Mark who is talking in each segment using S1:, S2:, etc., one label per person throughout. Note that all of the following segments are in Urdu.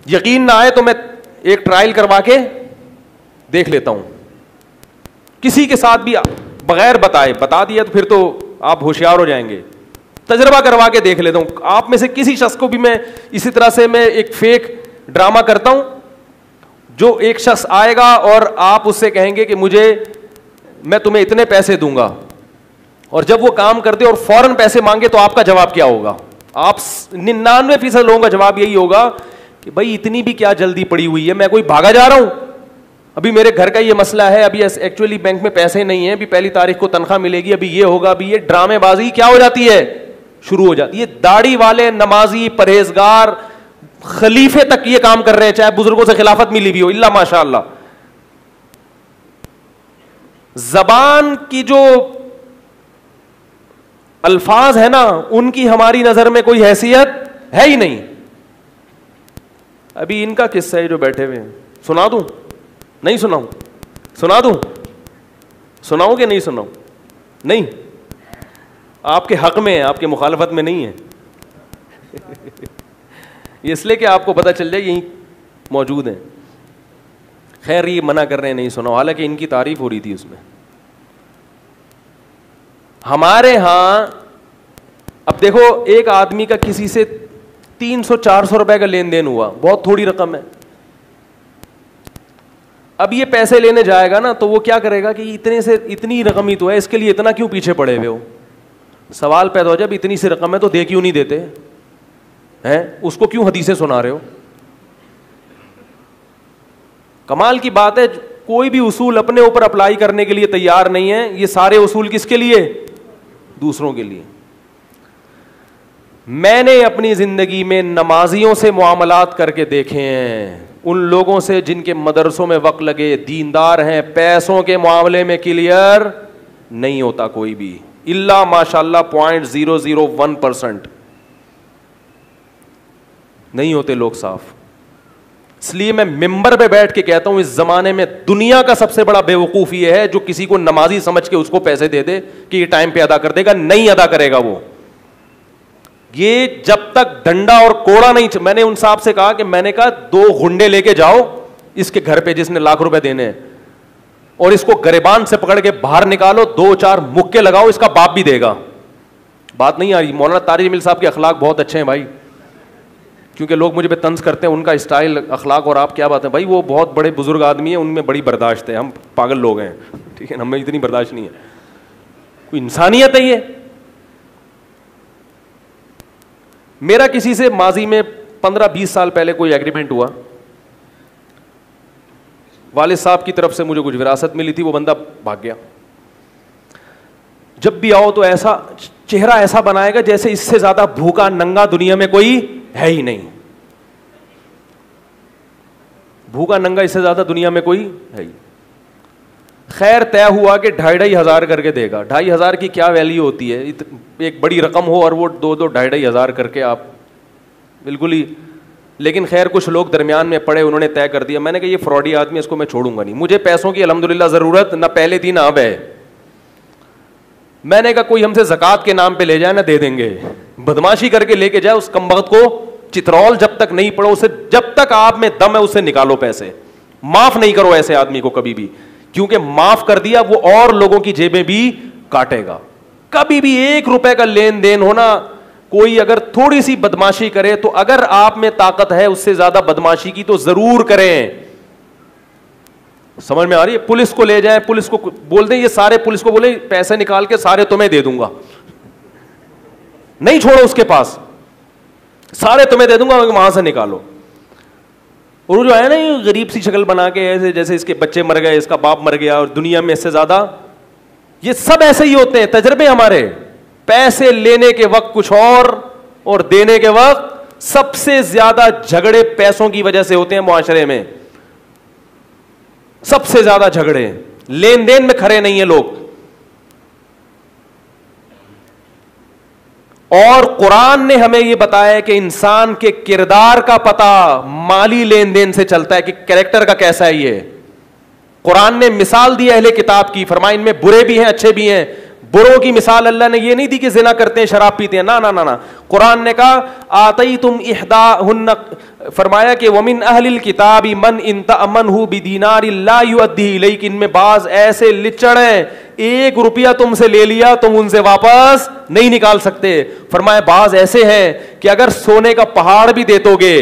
S1: یقین نہ آئے تو میں ایک ٹرائل کروا کے دیکھ لیتا ہوں, کسی کے ساتھ بھی بغیر بتائے, بتا دیا تو پھر تو آپ ہوشیار ہو جائیں گے. تجربہ کروا کے دیکھ لیتا ہوں. آپ میں سے کسی شخص کو بھی میں اسی طرح سے میں ایک فیک ڈرامہ کرتا ہوں, جو ایک شخص آئے گا اور آپ اس سے کہیں گے کہ میں تمہیں اتنے پیسے دوں گا, اور جب وہ کام کرتے اور فوراً پیسے مانگے تو آپ کا جواب کیا ہوگا؟ آپ 99% لوگوں کا جواب یہی ہوگا کہ بھائی اتنی بھی کیا جلدی پڑی ہوئی ہے, میں کوئی بھاگا جا رہا ہوں, ابھی میرے گھر کا یہ مسئلہ ہے, ابھی ایکچولی بینک میں پیسے نہیں ہیں, ابھی 1 تاریخ کو تنخواہ ملے گی, ابھی یہ ہوگا, ابھی یہ ڈرامے بازی کیا ہو جاتی ہے, شروع ہو جاتی ہے. داڑھی والے, نمازی, پرہیزگار, خلیفے تک یہ کام کر رہے ہیں, چاہے بزرگوں سے خلافت ملی بھی ہو, اللہ ماشاء اللہ. زبان کی جو الفاظ ہے نا, ان کی ہماری نظر میں کوئی حیثیت ہے ہی نہیں. ابھی ان کا قصہ ہے جو بیٹھے ہوئے ہیں, سنا دوں؟ نہیں سناؤں؟ سنا دوں؟ سناؤں کہ نہیں سناؤں؟ نہیں, آپ کے حق میں ہے, آپ کے مخالفت میں نہیں ہے. یہ اس لیے کہ آپ کو پتہ چل جائے یہیں موجود ہیں. خیر یہ منع کر رہے ہیں نہیں سناؤ, حالانکہ ان کی تعریف ہو رہی تھی اس میں. ہمارے ہاں اب دیکھو, ایک آدمی کا کسی سے 300-400 روپے کا لین دین ہوا, بہت تھوڑی رقم ہے. اب یہ پیسے لینے جائے گا نا تو وہ کیا کرے گا کہ اتنی رقم ہی تو ہے, اس کے لیے اتنا کیوں پیچھے پڑے ہوئے ہو؟ سوال پیدا ہو جائے اتنی سی رقم ہے تو دے کیوں نہیں دیتے ہیں, اس کو کیوں حدیثیں سنا رہے ہو؟ کمال کی بات ہے, کوئی بھی اصول اپنے اوپر اپلائی کرنے کے لیے تیار نہیں ہے. یہ سارے اصول کس کے لیے؟ دوسروں کے لیے. میں نے اپنی زندگی میں نمازیوں سے معاملات کر کے دیکھے ہیں, ان لوگوں سے جن کے مدرسوں میں وقت لگے, دیندار ہیں, پیسوں کے معاملے میں کلیئر نہیں ہوتا کوئی بھی, الا ماشاءاللہ 0.001% نہیں ہوتے لوگ صاف. اس لیے میں ممبر پہ بیٹھ کے کہتا ہوں, اس زمانے میں دنیا کا سب سے بڑا بیوقوف یہ ہے جو کسی کو نمازی سمجھ کے اس کو پیسے دے دے کہ یہ ٹائم پہ ادا کر دے گا. نہیں ادا کرے گا وہ. یہ جب تک ڈنڈا اور کوڑا نہیں, میں نے ان صاحب سے کہا کہ میں نے کہا 2 غنڈے لے کے جاؤ اس کے گھر پہ جس نے لاکھ روپے دینے ہیں, اور اس کو گریبان سے پکڑ کے باہر نکالو, 2-4 مکے لگاؤ, اس کا باپ بھی دے گا. بات نہیں آ رہی. مولانا طارق جمیل صاحب کے اخلاق بہت اچھے ہیں بھائی, کیونکہ لوگ مجھے پہ طنز کرتے ہیں, ان کا اسٹائل, اخلاق, اور آپ کیا بات ہے بھائی, وہ بہت بڑے بزرگ آدمی ہیں, ان میں بڑی برداشت ہے. ہم پاگل لوگ ہیں, ٹھیک ہے, ہمیں اتنی برداشت نہیں ہے. کوئی انسانیت ہے یہ. میرا کسی سے ماضی میں 15-20 سال پہلے کوئی ایگریمنٹ ہوا, والد صاحب کی طرف سے مجھے کچھ وراثت ملی تھی, وہ بندہ بھاگ گیا. جب بھی آؤ تو ایسا چہرہ ایسا بنائے گا جیسے اس سے زیادہ بھوکا ننگا دنیا میں کوئی ہے ہی نہیں. بھوکا ننگا اس سے زیادہ دنیا میں کوئی ہے ہی. خیر طے ہوا کہ 2,500 کر کے دے گا. 2,500 کی کیا ویلیو ہوتی ہے, ایک بڑی رقم ہو اور وہ 2,500 کر کے آپ بالکل ہی. لیکن خیر کچھ لوگ درمیان میں پڑے, انہوں نے طے کر دیا. میں نے کہا یہ فراڈی آدمی, اس کو میں چھوڑوں گا نہیں. مجھے پیسوں کی الحمدللہ ضرورت نہ پہلے تھی نہ اب ہے. میں نے کہا کوئی ہم سے زکوٰۃ کے نام پہ لے جائے نہ دے دیں گے, بدماشی کر کے لے کے جائے, اس کمبخت کو چترول جب تک نہیں پڑو, اسے جب تک آپ میں دم ہے اسے نکالو پیسے. معاف نہیں کرو ایسے آدمی کو کبھی بھی, کیونکہ معاف کر دیا وہ اور لوگوں کی جیبیں بھی کاٹے گا. کبھی بھی 1 روپے کا لین دین ہونا, کوئی اگر تھوڑی سی بدماشی کرے تو اگر آپ میں طاقت ہے اس سے زیادہ بدماشی کی تو ضرور کریں. سمجھ میں آ رہی ہے؟ پولیس کو لے جائیں, پولیس کو بول دیں, یہ سارے پولیس کو بولے پیسے نکال کے سارے تمہیں دے دوں گا, نہیں چھوڑو اس کے پاس, سارے تمہیں دے دوں گا, وہاں سے نکالو. اور جو ہے نا یہ غریب سی شکل بنا کے ایسے جیسے اس کے بچے مر گئے, اس کا باپ مر گیا, اور دنیا میں اس سے زیادہ, یہ سب ایسے ہی ہوتے ہیں. تجربے ہمارے, پیسے لینے کے وقت کچھ اور دینے کے وقت سب سے زیادہ جھگڑے پیسوں کی وجہ سے ہوتے ہیں معاشرے میں. سب سے زیادہ جھگڑے لین دین میں کھڑے نہیں ہیں لوگ. اور قرآن نے ہمیں یہ بتایا کہ انسان کے کردار کا پتہ مالی لین دین سے چلتا ہے کہ کریکٹر کا کیسا ہے. یہ قرآن نے مثال دی اہل کتاب کی, فرمایا ان میں برے بھی ہیں اچھے بھی ہیں. بروں کی مثال اللہ نے یہ نہیں دی کہ زنا کرتے ہیں شراب پیتے ہیں, نا. قرآن نے کہا آتیتم احداہن, فرمایا کہ ومن اہل الکتاب من ان تأمنہ بدینار لا یؤدیہ الیک, ان میں بعض ایسے لچڑ ہیں 1 روپیہ تم سے لے لیا تم ان سے واپس نہیں نکال سکتے. فرمایا بعض ایسے ہیں کہ اگر سونے کا پہاڑ بھی دے دو گے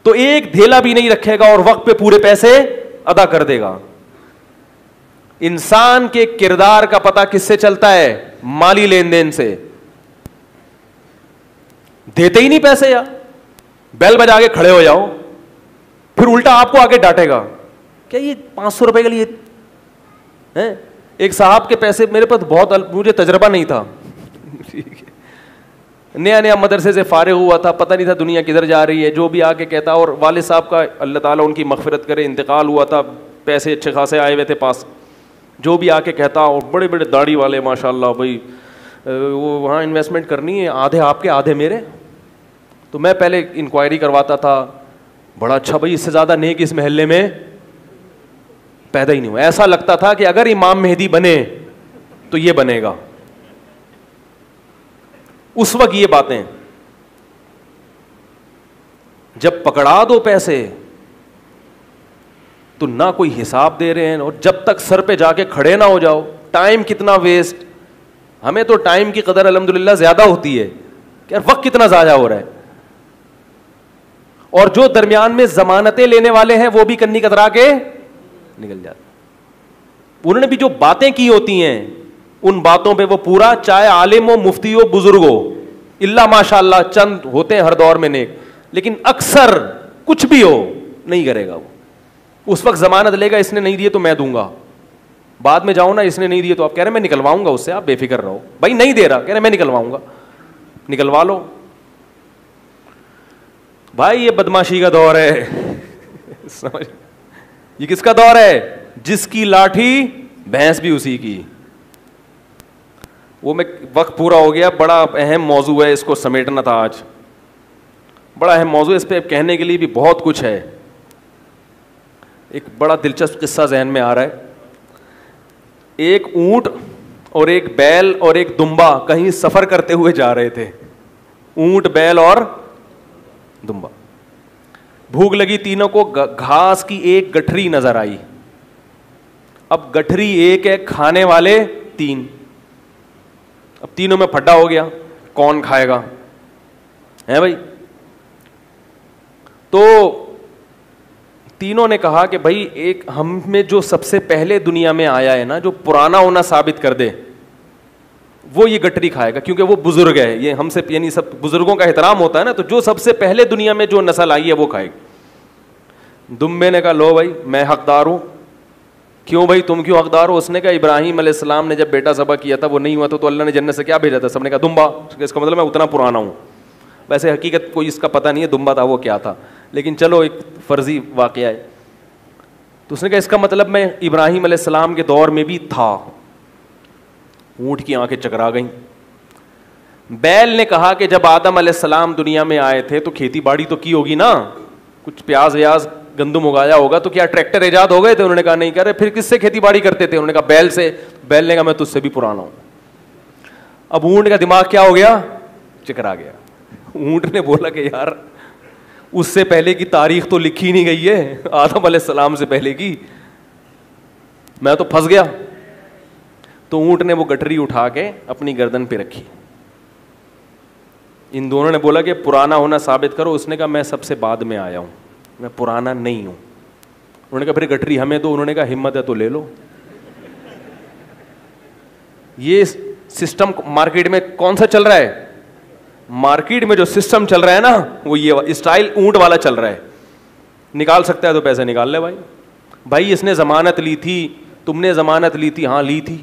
S1: تو 1 دھیلا بھی نہیں رکھے گا اور وقت پہ پورے پیسے ادا کر دے گا. انسان کے کردار کا پتہ کس سے چلتا ہے؟ مالی لین دین سے. دیتے ہی نہیں پیسے, یا بیل بجا کے کھڑے ہو جاؤ, پھر الٹا آپ کو آگے ڈانٹے گا کیا یہ 500 روپے کے لیے. ایک صاحب کے پیسے میرے پاس بہت, مجھے تجربہ نہیں تھا, نیا مدرسے سے فارغ ہوا تھا, پتہ نہیں تھا دنیا کدھر جا رہی ہے, جو بھی آ کے کہتا, اور والد صاحب کا اللہ تعالیٰ ان کی مغفرت کرے انتقال ہوا تھا, پیسے اچھے خاصے آئے ہوئے تھے پاس, جو بھی آ کے کہتا, اور بڑے بڑے داڑھی والے ماشاء اللہ بھائی, وہ وہاں انویسٹمنٹ کرنی ہے, آدھے آپ کے آدھے میرے. تو میں پہلے انکوائری کرواتا تھا, بڑا اچھا بھائی, اس سے زیادہ نیک اس محلے میں پیدا ہی نہیں ہوا. ایسا لگتا تھا کہ اگر امام مہدی بنے تو یہ بنے گا. اس وقت یہ باتیں, جب پکڑا دو پیسے تو نہ کوئی حساب دے رہے ہیں, اور جب تک سر پہ جا کے کھڑے نہ ہو جاؤ, ٹائم کتنا ویسٹ. ہمیں تو ٹائم کی قدر الحمدللہ زیادہ ہوتی ہے کہ یار وقت کتنا ضائع ہو رہا ہے. اور جو درمیان میں ضمانتیں لینے والے ہیں وہ بھی کنی کترا کے نکل جاتے. انہوں نے بھی جو باتیں کی ہوتی ہیں ان باتوں پہ وہ پورا, چاہے عالم ہو, مفتی ہو, بزرگ ہو, اللہ ماشاء اللہ چند ہوتے ہیں ہر دور میں نیک, لیکن اکثر کچھ بھی ہو نہیں کرے گا. وہ اس وقت ضمانت لے گا, اس نے نہیں دیے تو میں دوں گا, بعد میں جاؤں نا اس نے نہیں دیے تو آپ کہہ رہے ہیں میں نکلواؤں گا اس سے, آپ بے فکر رہو. بھائی نہیں دے رہا, کہہ رہے میں نکلواؤں گا, نکلوا لو. بھائی یہ بدماشی کا دور ہے. سمجھ, یہ کس کا دور ہے؟ جس کی لاٹھی بھینس بھی اسی کی. وہ میں وقت پورا ہو گیا, بڑا اہم موضوع ہے, اس کو سمیٹنا تھا آج, بڑا اہم موضوع, اس پہ کہنے کے لیے بھی بہت کچھ ہے. ایک بڑا دلچسپ قصہ ذہن میں آ رہا ہے. ایک اونٹ اور ایک بیل اور ایک دمبا کہیں سفر کرتے ہوئے جا رہے تھے. اونٹ, بیل اور دمبا. بھوک لگی تینوں کو, گھاس کی ایک گٹھری نظر آئی. اب گٹھری ایک ہے, کھانے والے 3. اب تینوں میں پھڈا ہو گیا, کون کھائے گا, ہے بھائی. تو تینوں نے کہا کہ بھائی ایک ہم میں جو سب سے پہلے دنیا میں آیا ہے نا, جو پرانا ہونا ثابت کر دے, وہ یہ گٹری کھائے گا, کیونکہ وہ بزرگ ہے. یہ ہم سے, یعنی سب بزرگوں کا احترام ہوتا ہے نا, تو جو سب سے پہلے دنیا میں جو نسل آئی ہے وہ کھائے گی. دمبے نے کہا لو بھائی میں حقدار ہوں. کیوں بھائی تم کیوں حقدار ہو؟ اس نے کہا ابراہیم علیہ السلام نے جب بیٹا ذبح کیا تھا وہ نہیں ہوا تو اللہ نے جنت سے کیا بھیجا تھا؟ سب نے کہا دمبا. اس کا مطلب میں اتنا پرانا ہوں. ویسے حقیقت کوئی اس کا پتہ نہیں ہے دمبا تھا وہ کیا تھا, لیکن چلو ایک فرضی واقعہ ہے. تو اس نے کہا اس کا مطلب میں ابراہیم علیہ السلام کے دور میں بھی تھا. اونٹ کی آنکھیں چکرا گئیں. بیل نے کہا کہ جب آدم علیہ السلام دنیا میں آئے تھے تو کھیتی باڑی تو کی ہوگی نا, کچھ پیاز ویاز گندم اگایا ہوگا, تو کیا ٹریکٹر ایجاد ہو گئے تھے؟ انہوں نے کہا نہیں. کر رہے پھر کس سے کھیتی باڑی کرتے تھے؟ انہوں نے کہا بیل سے. بیل نے کہا میں تجھ سے بھی پرانا ہوں. اب اونٹ کا دماغ کیا ہو گیا؟ چکرا گیا. اونٹ نے بولا کہ یار اس سے پہلے کی تاریخ تو لکھی نہیں گئی ہے, آدم علیہ السلام سے پہلے کی, میں تو پھنس گیا. تو اونٹ نے وہ گٹری اٹھا کے اپنی گردن پہ رکھی. ان دونوں نے بولا کہ پرانا ہونا ثابت کرو. اس نے کہا میں سب سے بعد میں آیا ہوں, میں پرانا نہیں ہوں. انہوں نے کہا پھر گٹری ہمیں دو. انہوں نے کہا ہمت ہے تو لے لو. یہ سسٹم مارکیٹ میں کون سا چل رہا ہے؟ مارکیٹ میں جو سسٹم چل رہا ہے نا وہ یہ اسٹائل اونٹ والا چل رہا ہے. نکال سکتا ہے تو پیسے نکال لے بھائی. بھائی اس نے ضمانت لی تھی, تم نے ضمانت لی تھی, ہاں لی تھی.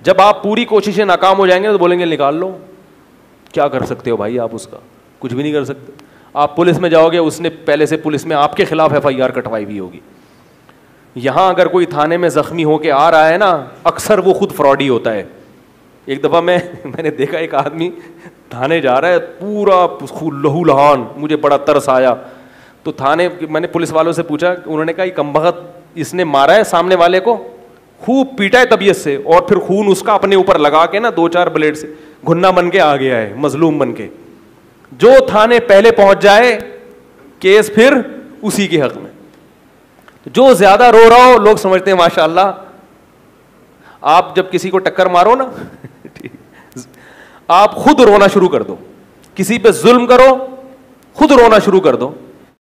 S1: جب آپ پوری کوششیں ناکام ہو جائیں گے تو بولیں گے نکال لو. کیا کر سکتے ہو بھائی آپ اس کا؟ کچھ بھی نہیں کر سکتے. آپ پولیس میں جاؤ گے, اس نے پہلے سے پولیس میں آپ کے خلاف FIR کٹوائی ہوئی ہوگی. یہاں اگر کوئی تھانے میں زخمی ہو کے آ رہا ہے نا, اکثر وہ خود فراڈی ہوتا ہے. ایک دفعہ میں نے دیکھا ایک آدمی تھانے جا رہا ہے پورا لہو لہان, مجھے بڑا ترس آیا. تو تھانے میں نے پولیس والوں سے پوچھا, انہوں نے کہا یہ کمبخت اس نے مارا ہے سامنے والے کو, خوب پیٹا ہے طبیعت سے, اور پھر خون اس کا اپنے اوپر لگا کے نا 2-4 بلیڈ سے گھنا بن کے آ گیا ہے, مظلوم بن کے. جو تھانے پہلے پہنچ جائے کیس پھر اسی کے حق میں. جو زیادہ رو رہا ہو لوگ سمجھتے ہیں ماشاء اللہ. آپ جب کسی کو ٹکر مارو نا آپ خود رونا شروع کر دو, کسی پہ ظلم کرو خود رونا شروع کر دو,